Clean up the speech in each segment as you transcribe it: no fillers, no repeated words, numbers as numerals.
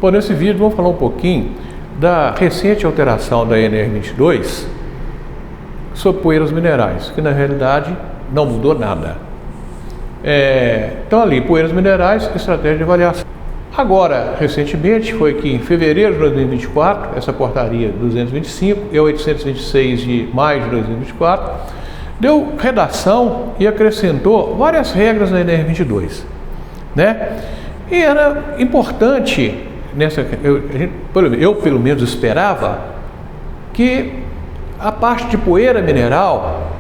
Bom, nesse vídeo vamos falar um pouquinho da recente alteração da NR22 sobre poeiras minerais, que na realidade não mudou nada. Então ali, poeiras minerais, estratégia de avaliação. Agora, recentemente, foi que em fevereiro de 2024, essa portaria 225 e 826 de maio de 2024, deu redação e acrescentou várias regras na NR22, né? E era importante, eu pelo menos esperava, que a parte de poeira mineral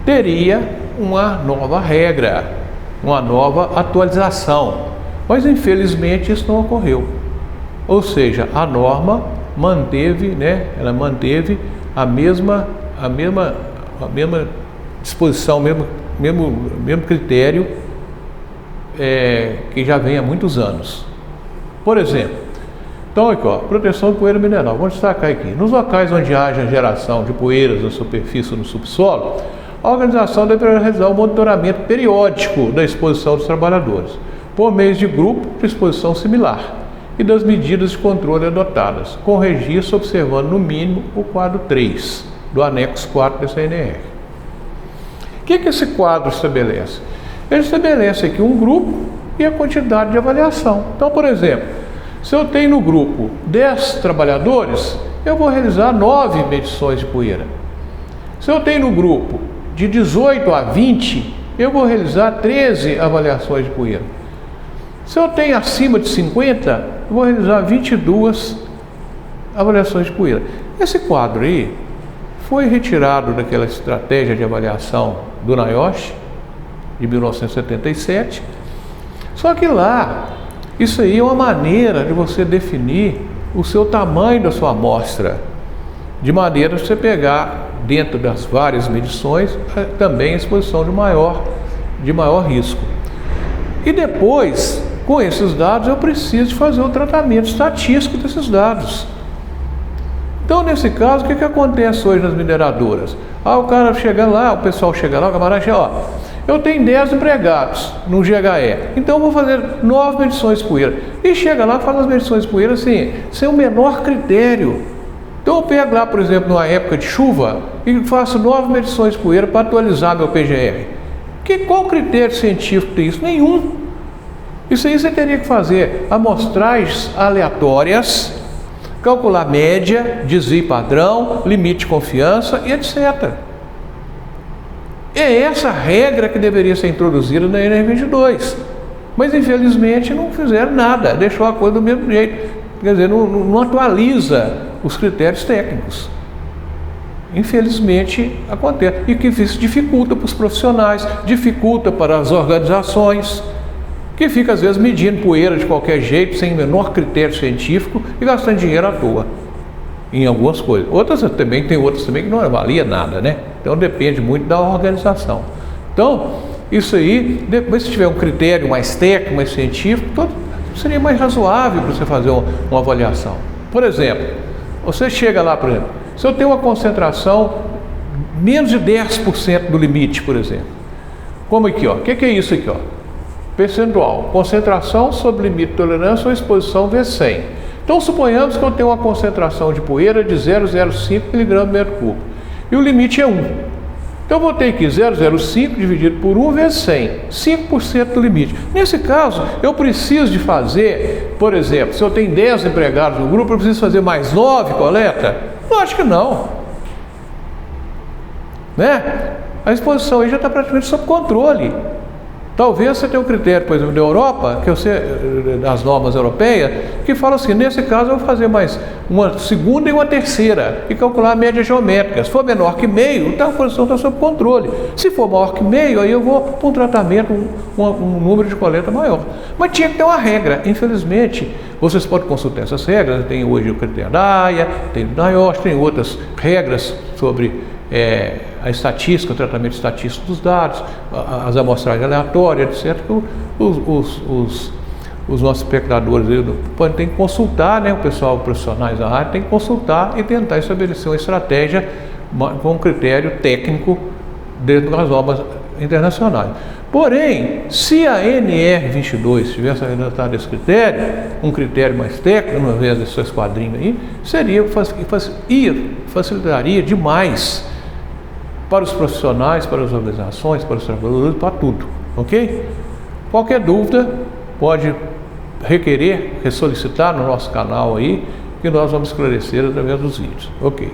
teria uma nova regra, uma nova atualização. Mas infelizmente isso não ocorreu. Ou seja, a norma manteve, né? Ela manteve a mesma disposição, mesmo critério que já vem há muitos anos. Por exemplo, então aqui, ó, proteção de poeira mineral. Vamos destacar aqui. Nos locais onde haja geração de poeiras na superfície ou no subsolo, a organização deverá realizar o monitoramento periódico da exposição dos trabalhadores, por meio de grupo de exposição similar e das medidas de controle adotadas, com registro observando no mínimo o quadro 3 do anexo 4 dessa NR. O que esse quadro estabelece? Ele estabelece aqui um grupo e a quantidade de avaliação. Então, por exemplo, se eu tenho no grupo 10 trabalhadores, eu vou realizar 9 medições de poeira. Se eu tenho no grupo de 18 a 20, eu vou realizar 13 avaliações de poeira. Se eu tenho acima de 50, eu vou realizar 22 avaliações de poeira. Esse quadro aí foi retirado daquela estratégia de avaliação do NIOSH, de 1977. Só que lá, isso aí é uma maneira de você definir o seu tamanho da sua amostra, de maneira de você pegar dentro das várias medições também a exposição de maior risco. E depois, com esses dados, eu preciso fazer o tratamento estatístico desses dados. Então, nesse caso, o que acontece hoje nas mineradoras? O cara chega lá, o pessoal chega lá, o camarada chega, ó, eu tenho 10 empregados no GHE, então eu vou fazer 9 medições de poeira. E chega lá, faz as medições de poeira assim, sem o menor critério. Então eu pego lá, por exemplo, numa época de chuva, e faço 9 medições de poeira para atualizar meu PGR. Qual critério científico tem isso? Nenhum. Isso aí você teria que fazer amostragens aleatórias, calcular média, desvio padrão, limite de confiança e etc. É essa regra que deveria ser introduzida na NR22. Mas infelizmente não fizeram nada, deixou a coisa do mesmo jeito. Quer dizer, não atualiza os critérios técnicos. Infelizmente acontece. E que isso dificulta para os profissionais, dificulta para as organizações, que fica às vezes medindo poeira de qualquer jeito, sem o menor critério científico e gastando dinheiro à toa em algumas coisas. Tem outras também que não avalia nada, né? Então depende muito da organização. Então, isso aí, depois se tiver um critério mais técnico, mais científico, seria mais razoável para você fazer uma avaliação. Por exemplo, você chega lá, por exemplo, se eu tenho uma concentração menos de 10% do limite, por exemplo. Como aqui, ó. O que é isso aqui, ó? Percentual, concentração sobre limite de tolerância ou exposição V100. Então, suponhamos que eu tenho uma concentração de poeira de 0,05 mg/m3 e o limite é 1. Então, eu vou ter aqui 0,05 dividido por 1 vezes 100, 5% do limite. Nesse caso, eu preciso de fazer, por exemplo, se eu tenho 10 empregados no grupo, eu preciso fazer mais 9 coleta? Lógico que não. Né? A exposição aí já está praticamente sob controle. Talvez você tenha um critério, por exemplo, da Europa, das normas europeias, que fala assim, nesse caso eu vou fazer mais uma segunda e uma terceira e calcular a média geométrica. Se for menor que meio, então a posição está sob controle. Se for maior que meio, aí eu vou para um tratamento, um número de coleta maior. Mas tinha que ter uma regra. Infelizmente, vocês podem consultar essas regras, tem hoje o critério da AIA, tem o NIOSH, tem outras regras sobre a estatística, o tratamento estatístico dos dados, as amostragens aleatórias, etc. Os nossos espectadores têm que consultar, né, o pessoal profissionais da área tem que consultar e tentar estabelecer uma estratégia com um critério técnico dentro das normas internacionais. Porém, se a NR22 tivesse adotado esse critério, um critério mais técnico, ao invés desse esquadrinho aí, facilitaria demais para os profissionais, para as organizações, para os trabalhadores, para tudo, ok? Qualquer dúvida pode solicitar no nosso canal aí, que nós vamos esclarecer através dos vídeos, ok?